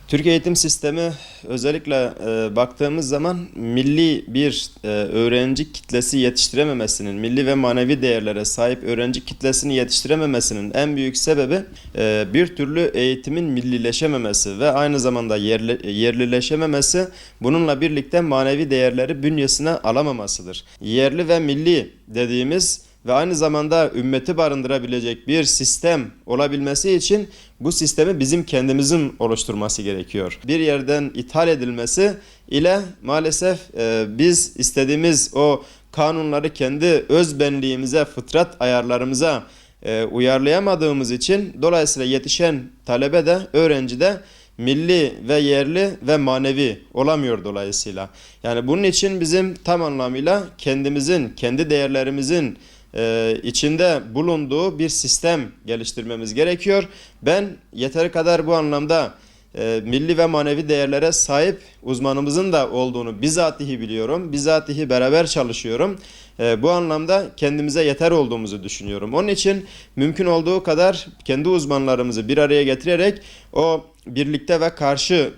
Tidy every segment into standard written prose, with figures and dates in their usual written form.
Türk eğitim sistemi özellikle baktığımız zaman milli bir öğrenci kitlesi yetiştirememesinin, milli ve manevi değerlere sahip öğrenci kitlesini yetiştirememesinin en büyük sebebi bir türlü eğitimin millileşememesi ve aynı zamanda yerlileşememesi, bununla birlikte manevi değerleri bünyesine alamamasıdır. Yerli ve milli dediğimiz ve aynı zamanda ümmeti barındırabilecek bir sistem olabilmesi için bu sistemi bizim kendimizin oluşturması gerekiyor. Bir yerden ithal edilmesi ile maalesef biz istediğimiz o kanunları kendi özbenliğimize, fıtrat ayarlarımıza uyarlayamadığımız için dolayısıyla yetişen talebe de, öğrenci de milli ve yerli ve manevi olamıyor dolayısıyla. Yani bunun için bizim tam anlamıyla kendimizin, kendi değerlerimizin içinde bulunduğu bir sistem geliştirmemiz gerekiyor. Ben yeteri kadar bu anlamda milli ve manevi değerlere sahip uzmanımızın da olduğunu bizatihi biliyorum. Bizatihi beraber çalışıyorum. Bu anlamda kendimize yeter olduğumuzu düşünüyorum. Onun için mümkün olduğu kadar kendi uzmanlarımızı bir araya getirerek o birlikte ve karşı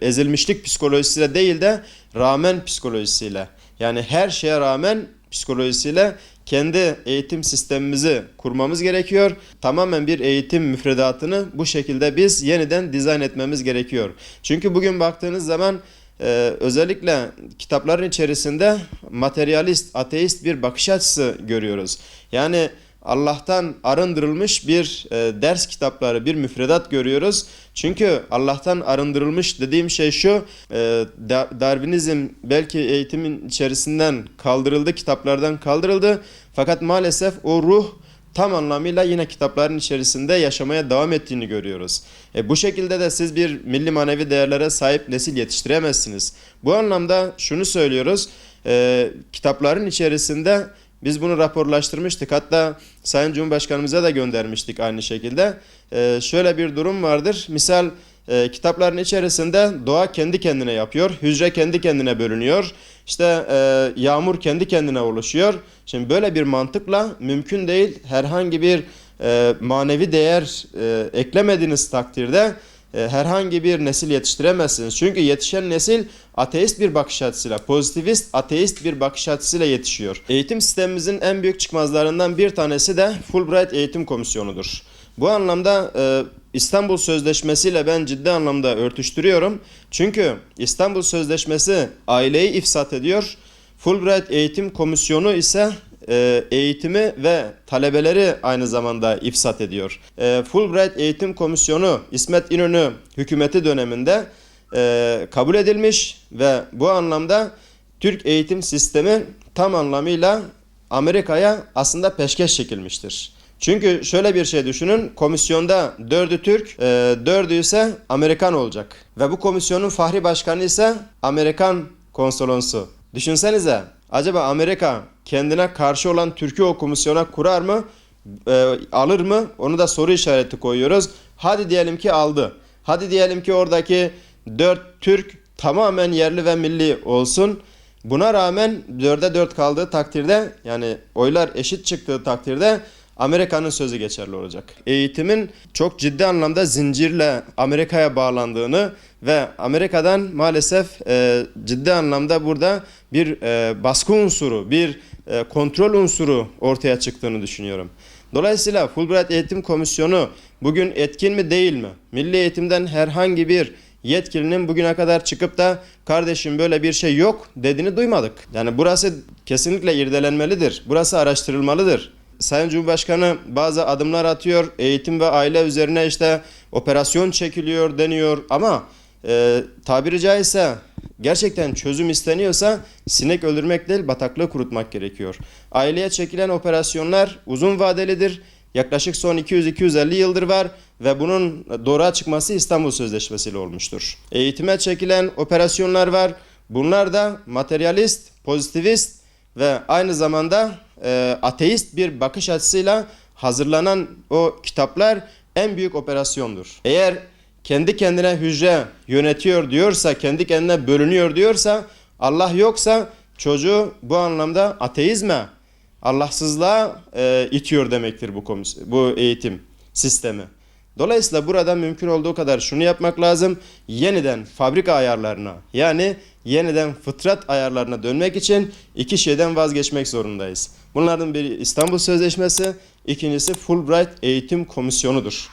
ezilmişlik psikolojisiyle değil de rağmen psikolojisiyle, yani her şeye rağmen psikolojisiyle kendi eğitim sistemimizi kurmamız gerekiyor. Tamamen bir eğitim müfredatını bu şekilde biz yeniden dizayn etmemiz gerekiyor. Çünkü bugün baktığınız zaman özellikle kitapların içerisinde materyalist, ateist bir bakış açısı görüyoruz. Yani Allah'tan arındırılmış bir ders kitapları, bir müfredat görüyoruz. Çünkü Allah'tan arındırılmış dediğim şey şu, Darwinizm belki eğitimin içerisinden kaldırıldı, kitaplardan kaldırıldı. Fakat maalesef o ruh tam anlamıyla yine kitapların içerisinde yaşamaya devam ettiğini görüyoruz. Bu şekilde de siz bir milli manevi değerlere sahip nesil yetiştiremezsiniz. Bu anlamda şunu söylüyoruz, kitapların içerisinde biz bunu raporlaştırmıştık. Hatta Sayın Cumhurbaşkanımıza da göndermiştik aynı şekilde. Şöyle bir durum vardır. Misal kitapların içerisinde doğa kendi kendine yapıyor. Hücre kendi kendine bölünüyor. İşte yağmur kendi kendine oluşuyor. Şimdi böyle bir mantıkla mümkün değil. Herhangi bir manevi değer eklemediğiniz takdirde herhangi bir nesil yetiştiremezsiniz. Çünkü yetişen nesil ateist bir bakış açısıyla, pozitivist, ateist bir bakış açısıyla yetişiyor. Eğitim sistemimizin en büyük çıkmazlarından bir tanesi de Fulbright Eğitim Komisyonu'dur. Bu anlamda İstanbul Sözleşmesi ile ben ciddi anlamda örtüştürüyorum. Çünkü İstanbul Sözleşmesi aileyi ifsat ediyor. Fulbright Eğitim Komisyonu ise eğitimi ve talebeleri aynı zamanda ifsat ediyor. Fulbright Eğitim Komisyonu İsmet İnönü hükümeti döneminde kabul edilmiş ve bu anlamda Türk eğitim sistemi tam anlamıyla Amerika'ya aslında peşkeş çekilmiştir. Çünkü şöyle bir şey düşünün, komisyonda 4'ü Türk, 4'ü ise Amerikan olacak. Ve bu komisyonun fahri başkanı ise Amerikan konsolosu. Düşünsenize, acaba Amerika kendine karşı olan Türkiye o komisyona kurar mı, alır mı? Onu da soru işareti koyuyoruz. Hadi diyelim ki aldı. Hadi diyelim ki oradaki 4 Türk tamamen yerli ve milli olsun. Buna rağmen 4'e 4 kaldığı takdirde, yani oylar eşit çıktığı takdirde Amerika'nın sözü geçerli olacak. Eğitimin çok ciddi anlamda zincirle Amerika'ya bağlandığını ve Amerika'dan maalesef ciddi anlamda burada bir baskı unsuru, bir kontrol unsuru ortaya çıktığını düşünüyorum. Dolayısıyla Fulbright Eğitim Komisyonu bugün etkin mi değil mi? Milli eğitimden herhangi bir yetkilinin bugüne kadar çıkıp da kardeşim böyle bir şey yok dediğini duymadık. Yani burası kesinlikle irdelenmelidir. Burası araştırılmalıdır. Sayın Cumhurbaşkanı bazı adımlar atıyor. Eğitim ve aile üzerine işte operasyon çekiliyor deniyor ama tabiri caizse gerçekten çözüm isteniyorsa sinek öldürmek değil bataklığı kurutmak gerekiyor. Aileye çekilen operasyonlar uzun vadelidir. Yaklaşık son 200-250 yıldır var ve bunun doğruğa çıkması İstanbul Sözleşmesi ile olmuştur. Eğitime çekilen operasyonlar var. Bunlar da materyalist, pozitivist ve aynı zamanda ateist bir bakış açısıyla hazırlanan o kitaplar en büyük operasyondur. Eğer kendi kendine hücre yönetiyor diyorsa, kendi kendine bölünüyor diyorsa, Allah yoksa çocuğu bu anlamda ateizme, Allahsızlığa itiyor demektir bu eğitim sistemi. Dolayısıyla burada mümkün olduğu kadar şunu yapmak lazım. Yeniden fabrika ayarlarına, yani yeniden fıtrat ayarlarına dönmek için iki şeyden vazgeçmek zorundayız. Bunlardan biri İstanbul Sözleşmesi, ikincisi Fulbright Eğitim Komisyonu'dur.